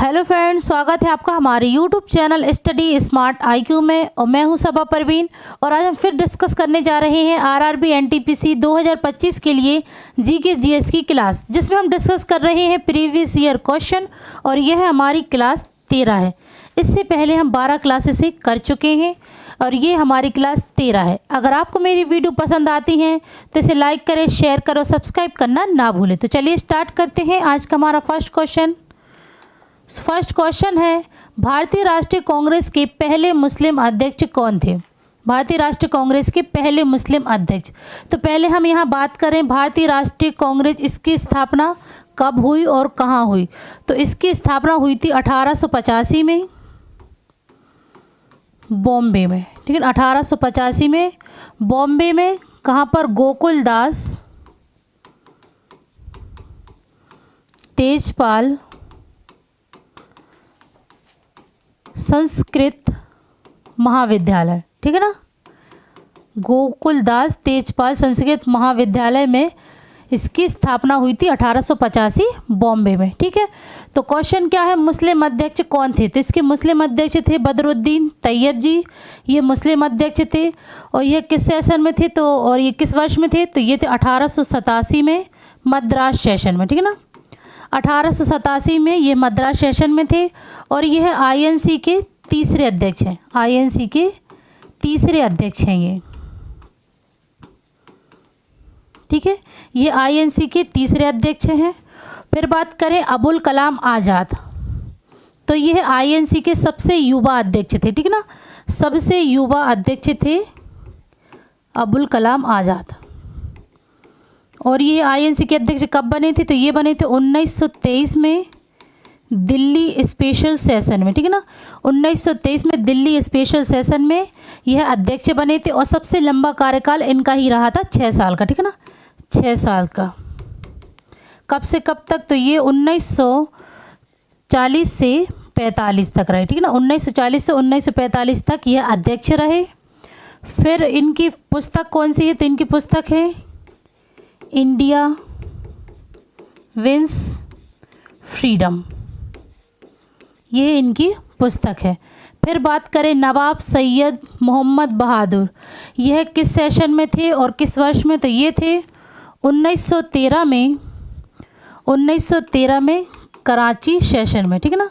Hello friends, स्वागत है आपका हमारे YouTube channel study smart IQ में। और मैं हूं सबा परवीन और आज हम फिर डिस्कस करने जा रहे हैं आरआरबी एनटीपीसी 2025 के लिए जीके जीएस की क्लास, जिसमें हम डिस्कस कर रहे हैं प्रीवियस ईयर क्वेश्चन। और यह हमारी क्लास 13 है। इससे पहले हम 12 क्लासेस कर चुके हैं और ये हमारी क्लास 13 है। अगर आपको मेरी वीडियो पसंद आती हैं तो इसे लाइक करें, शेयर करो, सब्सक्राइब करना ना भूलें। तो चलिए स्टार्ट करते हैं आज का हमारा फर्स्ट क्वेश्चन है, भारतीय राष्ट्रीय कांग्रेस के पहले मुस्लिम अध्यक्ष कौन थे? भारतीय राष्ट्रीय कांग्रेस के पहले मुस्लिम अध्यक्ष। तो पहले हम यहाँ बात करें भारतीय राष्ट्रीय कांग्रेस, इसकी स्थापना कब हुई और कहाँ हुई? तो इसकी स्थापना हुई थी 1885 में बॉम्बे में। ठीक है, 1885 में बॉम्बे में। कहाँ पर? गोकुल दास तेजपाल संस्कृत महाविद्यालय। ठीक है ना, गोकुल दास तेजपाल संस्कृत महाविद्यालय में इसकी स्थापना हुई थी 1885 बॉम्बे में। ठीक है, तो क्वेश्चन क्या है, मुस्लिम अध्यक्ष कौन थे? तो इसके मुस्लिम अध्यक्ष थे बदरुद्दीन तैयब जी, ये मुस्लिम अध्यक्ष थे। और ये किस सेशन में थे? तो और ये किस वर्ष में थे? तो ये थे 1887 में मद्रास सेशन में। ठीक है ना, 1887 में ये मद्रास सेशन में थे। और यह आईएनसी के तीसरे अध्यक्ष हैं। आईएनसी के तीसरे अध्यक्ष हैं ये। ठीक है, ये आईएनसी के तीसरे अध्यक्ष हैं। फिर बात करें अबुल कलाम आज़ाद, तो यह आईएनसी के सबसे युवा अध्यक्ष थे। ठीक है ना, सबसे युवा अध्यक्ष थे अबुल कलाम आज़ाद। और ये आईएनसी के अध्यक्ष कब बने थे? तो ये बने थे 1923 में दिल्ली स्पेशल सेशन में। ठीक है ना, 1923 में दिल्ली स्पेशल सेशन में यह अध्यक्ष बने थे। और सबसे लंबा कार्यकाल इनका ही रहा था, 6 साल का। ठीक है ना, 6 साल का। कब से कब तक? तो ये 1940 से 45 तक रहे। ठीक है ना, 1940 से 1945 तक यह अध्यक्ष रहे। फिर इनकी पुस्तक कौन सी है? तो इनकी पुस्तक है इंडिया विंस फ्रीडम, ये इनकी पुस्तक है। फिर बात करें नवाब सैयद मोहम्मद बहादुर, यह किस सेशन में थे और किस वर्ष में? तो ये थे 1913 में, 1913 में कराची सेशन में। ठीक है ना,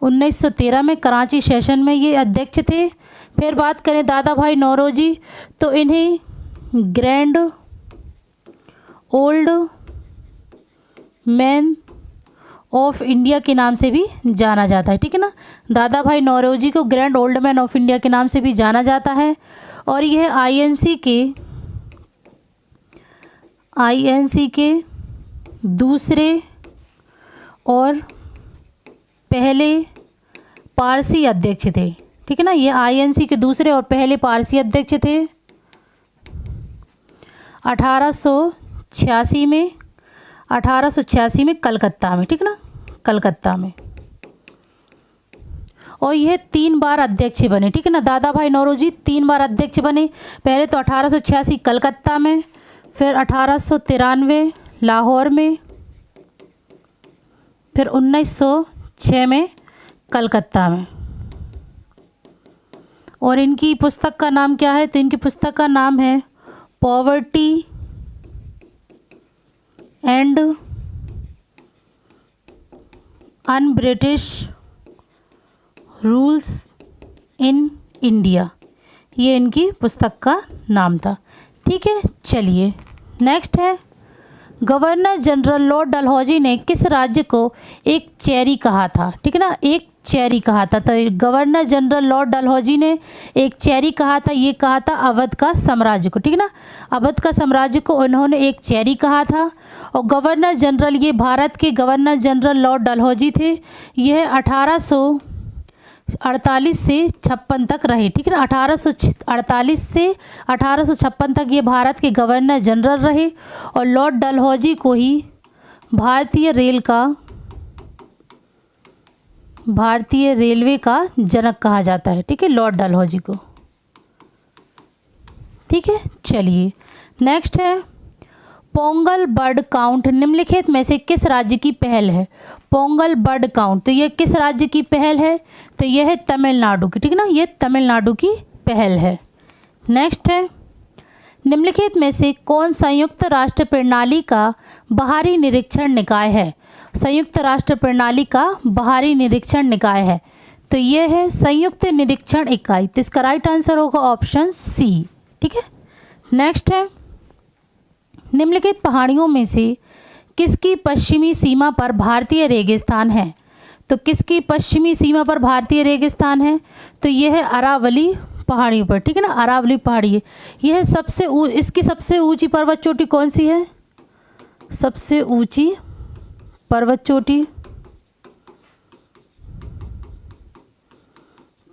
1913 में कराची सेशन में ये अध्यक्ष थे। फिर बात करें दादा भाई नौरोजी, तो इन्हें grand old man of India के नाम से भी जाना जाता है। ठीक है ना, दादा भाई नौरोजी को grand old man of India के नाम से भी जाना जाता है। और यह आईएनसी के दूसरे और पहले पारसी अध्यक्ष थे। ठीक है ना, ये आईएनसी के दूसरे और पहले पारसी अध्यक्ष थे। 1886 में कलकत्ता में। ठीक है ना, कलकत्ता में। और यह 3 बार अध्यक्ष बने। ठीक है ना, दादा भाई नौरोजी 3 बार अध्यक्ष बने। पहले तो 1886 कलकत्ता में, फिर 1893 लाहौर में, फिर 1906 में कलकत्ता में। और इनकी पुस्तक का नाम क्या है? तो इनकी पुस्तक का नाम है poverty and un British rules in India, ये इनकी पुस्तक का नाम था। ठीक है, चलिए नेक्स्ट है, गवर्नर जनरल लॉर्ड डलहौजी ने किस राज्य को एक चेरी कहा था? ठीक है ना, एक चेरी कहा था। तो गवर्नर जनरल लॉर्ड डलहौजी ने एक चेरी कहा था। ये कहा था अवध का साम्राज्य को। ठीक है ना, अवध का साम्राज्य को उन्होंने एक चेरी कहा था। और गवर्नर जनरल, ये भारत के गवर्नर जनरल लॉर्ड डलहौजी थे। यह 1848 से 56 तक रहे। ठीक है ना, 1848 से 1856 तक ये भारत के गवर्नर जनरल रहे। और लॉर्ड डलहौजी को ही भारतीय रेलवे का जनक कहा जाता है। ठीक है, लॉर्ड डलहौजी को। ठीक है, चलिए नेक्स्ट है, पोंगल बर्ड काउंट निम्नलिखित में से किस राज्य की पहल है? पोंगल बर्ड काउंट, तो ये किस राज्य की पहल है? तो यह है तमिलनाडु की, ठीक है ना, ये तमिलनाडु की पहल है। नेक्स्ट है, निम्नलिखित में से कौन संयुक्त राष्ट्र प्रणाली का बाहरी निरीक्षण निकाय है? संयुक्त राष्ट्र प्रणाली का बाहरी निरीक्षण निकाय है, तो यह है संयुक्त निरीक्षण इकाई। तो इसका राइट आंसर होगा ऑप्शन सी, ठीक है। नेक्स्ट है, निम्नलिखित पहाड़ियों में से किसकी पश्चिमी सीमा पर भारतीय रेगिस्तान है? तो किसकी पश्चिमी सीमा पर भारतीय रेगिस्तान है? तो यह है अरावली पहाड़ियों पर, ठीक है ना, अरावली पहाड़ी है। यह इसकी सबसे ऊंची पर्वत चोटी कौन सी है? सबसे ऊंची पर्वत चोटी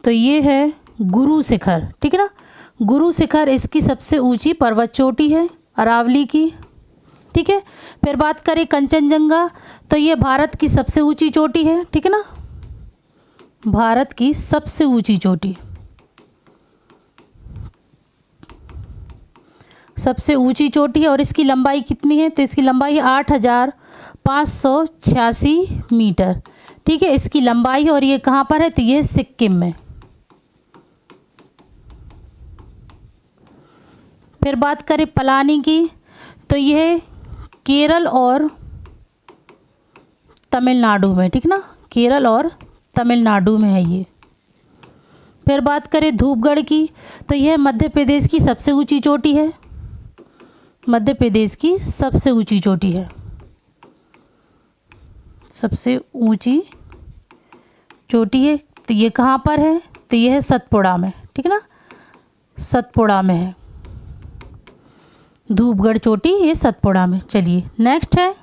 तो ये है गुरु शिखर, ठीक है ना, गुरु शिखर इसकी सबसे ऊंची पर्वत चोटी है अरावली की, ठीक है। फिर बात करें कंचनजंगा, तो ये भारत की सबसे ऊंची चोटी है, ठीक है ना, भारत की सबसे ऊंची चोटी, सबसे ऊंची चोटी है। और इसकी लंबाई कितनी है? तो इसकी लंबाई है 8,586 मीटर, ठीक है, इसकी लंबाई है। और ये कहाँ पर है? तो ये सिक्किम में। फिर बात करें पलानी की, तो यह केरल और तमिलनाडु में, ठीक ना, केरल और तमिलनाडु में है ये। फिर बात करें धूपगढ़ की, तो यह मध्य प्रदेश की सबसे ऊंची चोटी है, मध्य प्रदेश की सबसे ऊंची चोटी है, सबसे ऊंची चोटी है। तो ये कहाँ पर है? तो यह है सतपुड़ा में, ठीक है ना, सतपुड़ा में है धूपगढ़ चोटी, ये सतपुड़ा में। चलिए नेक्स्ट है,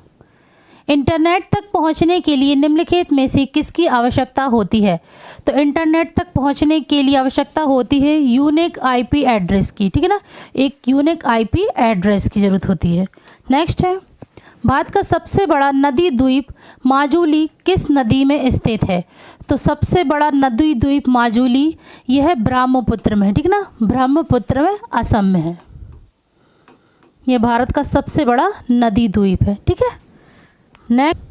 इंटरनेट तक पहुंचने के लिए निम्नलिखित में से किसकी आवश्यकता होती है? तो इंटरनेट तक पहुंचने के लिए आवश्यकता होती है यूनिक आईपी एड्रेस की, ठीक है ना, एक यूनिक आईपी एड्रेस की ज़रूरत होती है। नेक्स्ट है, भारत का सबसे बड़ा नदी द्वीप माजुली किस नदी में स्थित है? तो सबसे बड़ा नदी द्वीप माजुली यह है ब्रह्मपुत्र में, ठीक है ना, ब्रह्मपुत्र में, असम में है। यह भारत का सबसे बड़ा नदी द्वीप है, ठीक है। नेक्स्ट,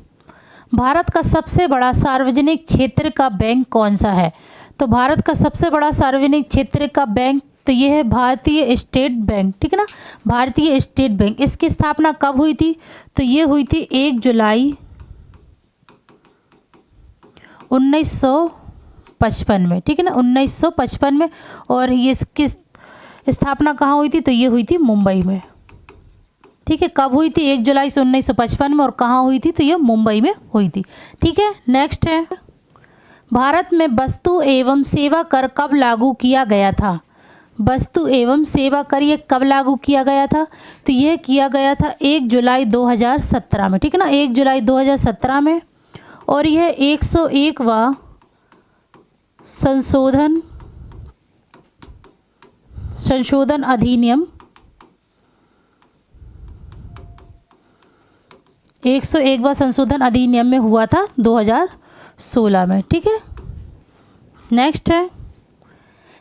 भारत का सबसे बड़ा सार्वजनिक क्षेत्र का बैंक कौन सा है? तो भारत का सबसे बड़ा सार्वजनिक क्षेत्र का बैंक तो यह है भारतीय स्टेट बैंक, ठीक है ना, भारतीय स्टेट बैंक। इसकी स्थापना कब हुई थी? तो ये हुई थी 1 जुलाई 1955 में, ठीक है ना, 1955 में। और ये इसकी स्थापना कहाँ हुई थी? तो ये हुई थी मुंबई में, ठीक है। कब हुई थी? 1 जुलाई 1955 में। और कहाँ हुई थी? तो ये मुंबई में हुई थी, ठीक है। नेक्स्ट है, भारत में वस्तु एवं सेवा कर कब लागू किया गया था? वस्तु एवं सेवा कर ये कब लागू किया गया था? तो यह किया गया था 1 जुलाई 2017 में, ठीक है ना, 1 जुलाई 2017 में। और यह 101वां संशोधन अधिनियम 101वां संशोधन अधिनियम में हुआ था 2016 में, ठीक है। नेक्स्ट है,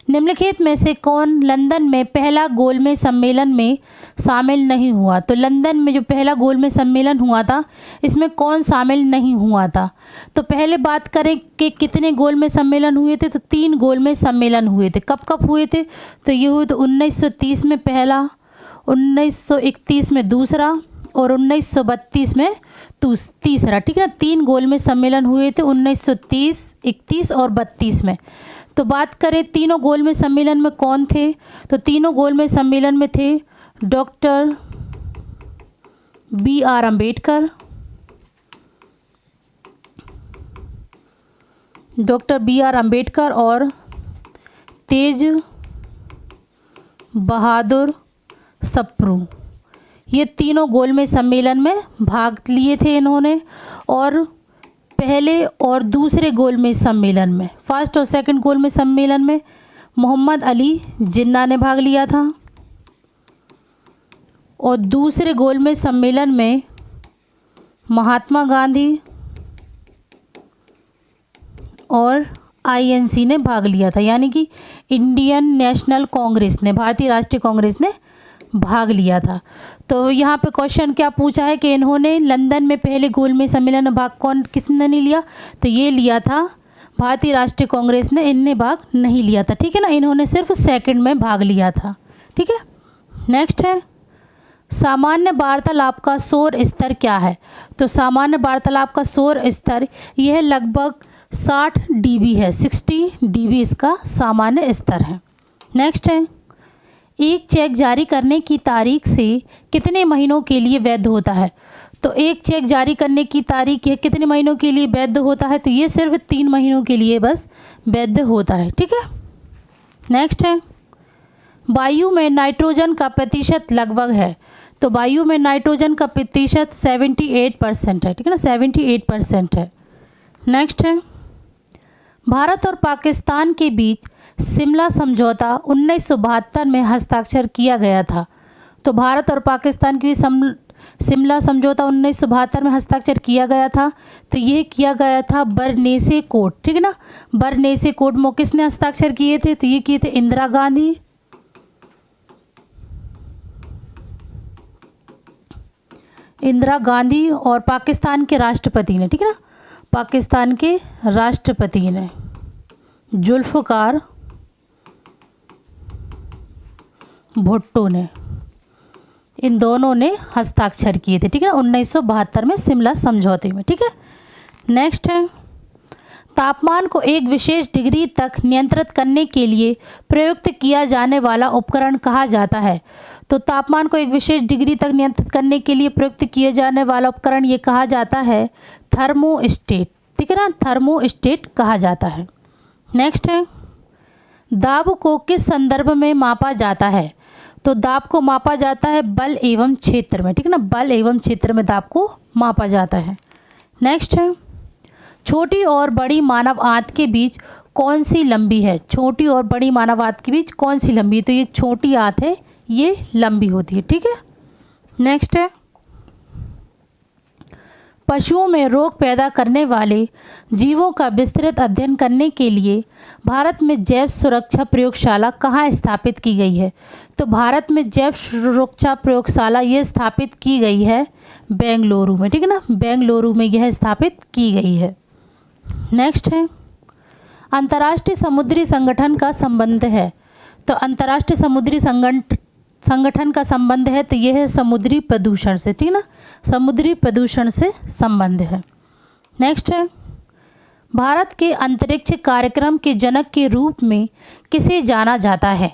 निम्नलिखित में से कौन लंदन में पहला गोलमेज सम्मेलन में शामिल नहीं हुआ? तो लंदन में जो पहला गोलमेज सम्मेलन हुआ था इसमें कौन शामिल नहीं हुआ था? तो पहले बात करें कि कितने गोलमेज सम्मेलन हुए थे, तो 3 गोलमेज सम्मेलन हुए थे। कब कब हुए थे? तो ये हुए तो 1930 में पहला, 1931 में दूसरा और 1932 में तीसरा, ठीक है ना। 3 गोलमेज सम्मेलन हुए थे 1930, 31 और 32 में। तो बात करें तीनों गोलमेज सम्मेलन में कौन थे? तो तीनों गोलमेज सम्मेलन में थे doctor BR Ambedkar, doctor BR Ambedkar और तेज बहादुर सप्रू। ये तीनों गोलमेज सम्मेलन में भाग लिए थे इन्होंने। और पहले और दूसरे गोलमेज सम्मेलन में, फर्स्ट और सेकंड गोलमेज सम्मेलन में मोहम्मद अली जिन्ना ने भाग लिया था। और दूसरे गोलमेज सम्मेलन में महात्मा गांधी और INC ने भाग लिया था, यानी कि इंडियन नेशनल कांग्रेस ने, भारतीय राष्ट्रीय कांग्रेस ने भाग लिया था। तो यहाँ पे क्वेश्चन क्या पूछा है कि इन्होंने लंदन में पहले गोलमेज सम्मेलन में भाग किसने नहीं लिया, तो ये लिया था भारतीय राष्ट्रीय कांग्रेस ने, इनने भाग नहीं लिया था, ठीक है ना, इन्होंने सिर्फ सेकंड में भाग लिया था, ठीक है। नेक्स्ट है सामान्य वार्तालाप का शोर स्तर क्या है। तो सामान्य वार्तालाप का शोर स्तर यह लगभग 60 dB है, 60 dB इसका सामान्य स्तर है। नेक्स्ट है एक चेक जारी करने की तारीख से कितने महीनों के लिए वैध होता है। तो एक चेक जारी करने की तारीख ये कितने महीनों के लिए वैध होता है, तो ये सिर्फ 3 महीनों के लिए बस वैध होता है, ठीक है। नेक्स्ट है वायु में नाइट्रोजन का प्रतिशत लगभग है। तो वायु में नाइट्रोजन का प्रतिशत 78% है, ठीक है ना, 78% है। नेक्स्ट है भारत और पाकिस्तान के बीच शिमला समझौता 1972 में हस्ताक्षर किया गया था। तो भारत और पाकिस्तान के बीच शिमला समझौता 1972 में हस्ताक्षर किया गया था। तो ये किया गया था बरनेसे कोड, ठीक है ना, बरनेसे कोड में किसने हस्ताक्षर किए थे, तो ये किए थे इंदिरा गांधी और पाकिस्तान के राष्ट्रपति ने, ठीक है ना, पाकिस्तान के राष्ट्रपति ने जुल्फ़िकार भुट्टो ने, इन दोनों ने हस्ताक्षर किए थे, ठीक है, 1972 में शिमला समझौते में, ठीक है। नेक्स्ट है तापमान को एक विशेष डिग्री तक नियंत्रित करने के लिए प्रयुक्त किया जाने वाला उपकरण कहा जाता है। तो तापमान को एक विशेष डिग्री तक नियंत्रित करने के लिए प्रयुक्त किए जाने वाला उपकरण ये कहा जाता है थर्मोस्टेट, ठीक है ना, थर्मोस्टेट कहा जाता है। नेक्स्ट है दाब को किस संदर्भ में मापा जाता है। तो दाब को मापा जाता है बल एवं क्षेत्र में, ठीक है ना, बल एवं क्षेत्र में दाब को मापा जाता है। नेक्स्ट है छोटी और बड़ी मानव आंत के बीच कौन सी लंबी है। छोटी और बड़ी मानव आंत के बीच कौन सी लंबी है, तो ये छोटी आंत है, ये लंबी होती है, ठीक है। नेक्स्ट है पशुओं में रोग पैदा करने वाले जीवों का विस्तृत अध्ययन करने के लिए भारत में जैव सुरक्षा प्रयोगशाला कहाँ स्थापित की गई है। तो भारत में जैव सुरक्षा प्रयोगशाला ये स्थापित की गई है बेंगलुरु में, ठीक है ना, बेंगलुरु में यह स्थापित की गई है। नेक्स्ट है अंतर्राष्ट्रीय समुद्री संगठन का संबंध है। तो अंतर्राष्ट्रीय समुद्री संगठन का संबंध है, तो यह है समुद्री प्रदूषण से, ठीक है ना, समुद्री प्रदूषण से संबंध है। नेक्स्ट है भारत के अंतरिक्ष कार्यक्रम के जनक के रूप में किसे जाना जाता है।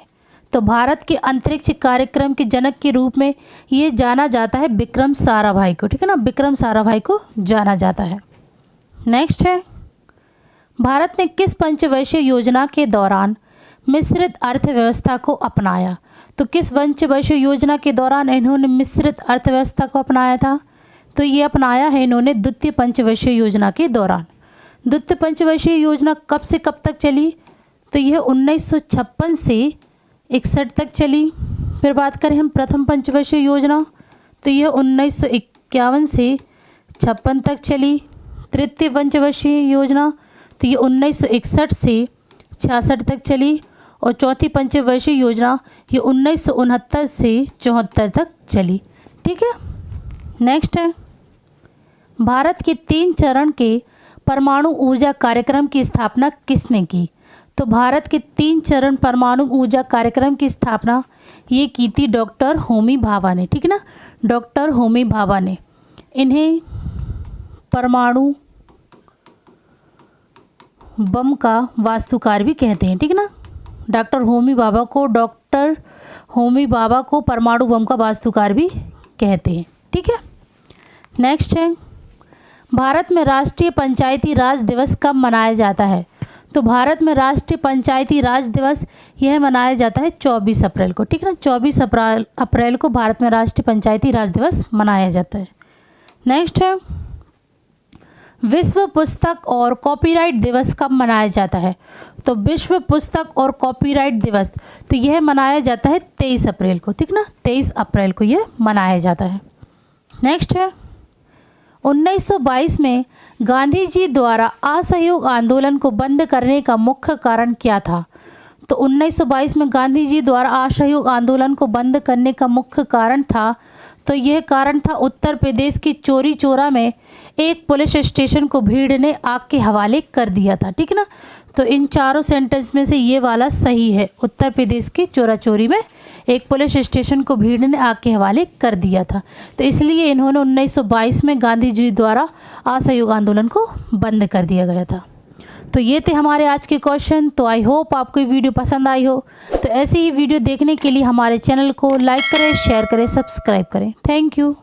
तो भारत के अंतरिक्ष कार्यक्रम के जनक के रूप में ये जाना जाता है विक्रम साराभाई को, ठीक है ना, विक्रम साराभाई को जाना जाता है। नेक्स्ट है भारत ने किस पंचवर्षीय योजना के दौरान मिश्रित अर्थव्यवस्था को अपनाया। तो किस पंचवर्षीय योजना के दौरान इन्होंने मिश्रित अर्थव्यवस्था को अपनाया था, तो ये अपनाया है इन्होंने द्वितीय पंचवर्षीय योजना के दौरान। द्वितीय पंचवर्षीय योजना कब से कब तक चली, तो यह 1956 से 61 तक चली। फिर बात करें हम प्रथम पंचवर्षीय योजना, तो यह 1951 से 56 तक चली। तृतीय पंचवर्षीय योजना तो ये 1961 से 66 तक चली। और चौथी पंचवर्षीय योजना ये 1969 से 74 तक चली, ठीक है। नेक्स्ट है भारत के 3 चरण के परमाणु ऊर्जा कार्यक्रम की स्थापना किसने की। तो भारत के 3 चरण परमाणु ऊर्जा कार्यक्रम की स्थापना ये की थी डॉक्टर होमी भाभा ने, ठीक है ना, डॉक्टर होमी भाभा ने। इन्हें परमाणु बम का वास्तुकार भी कहते हैं, ठीक है ना, डॉक्टर होमी भाभा को परमाणु बम का वास्तुकार भी कहते हैं, ठीक है। नेक्स्ट है भारत में राष्ट्रीय पंचायती राज दिवस कब मनाया जाता है। तो भारत में राष्ट्रीय पंचायती राज दिवस यह मनाया जाता है 24 अप्रैल को, ठीक है ना, 24 अप्रैल को भारत में राष्ट्रीय पंचायती राज दिवस मनाया जाता है। नेक्स्ट है विश्व पुस्तक और कॉपीराइट दिवस कब मनाया जाता है। तो विश्व पुस्तक और कॉपीराइट दिवस तो यह मनाया जाता है 23 अप्रैल को, ठीक ना, 23 अप्रैल को यह मनाया जाता है। नेक्स्ट है 1922 में गांधी जी द्वारा असहयोग आंदोलन को बंद करने का मुख्य कारण क्या था। तो 1922 में गांधी जी द्वारा असहयोग आंदोलन को बंद करने का मुख्य कारण था, तो यह कारण था उत्तर प्रदेश की चौरी चौरा में एक पुलिस स्टेशन को भीड़ ने आग के हवाले कर दिया था। ठीक है ना, तो इन चारों सेंटेंस में से ये वाला सही है। उत्तर प्रदेश के चौरा चौरी में एक पुलिस स्टेशन को भीड़ ने आग के हवाले कर दिया था, तो इसलिए इन्होंने 1922 में गांधी जी द्वारा असहयोग आंदोलन को बंद कर दिया गया था। तो ये थे हमारे आज के क्वेश्चन। तो आई होप आपको ये वीडियो पसंद आई हो। तो ऐसी ही वीडियो देखने के लिए हमारे चैनल को लाइक करें, शेयर करें, सब्सक्राइब करें। Thank you.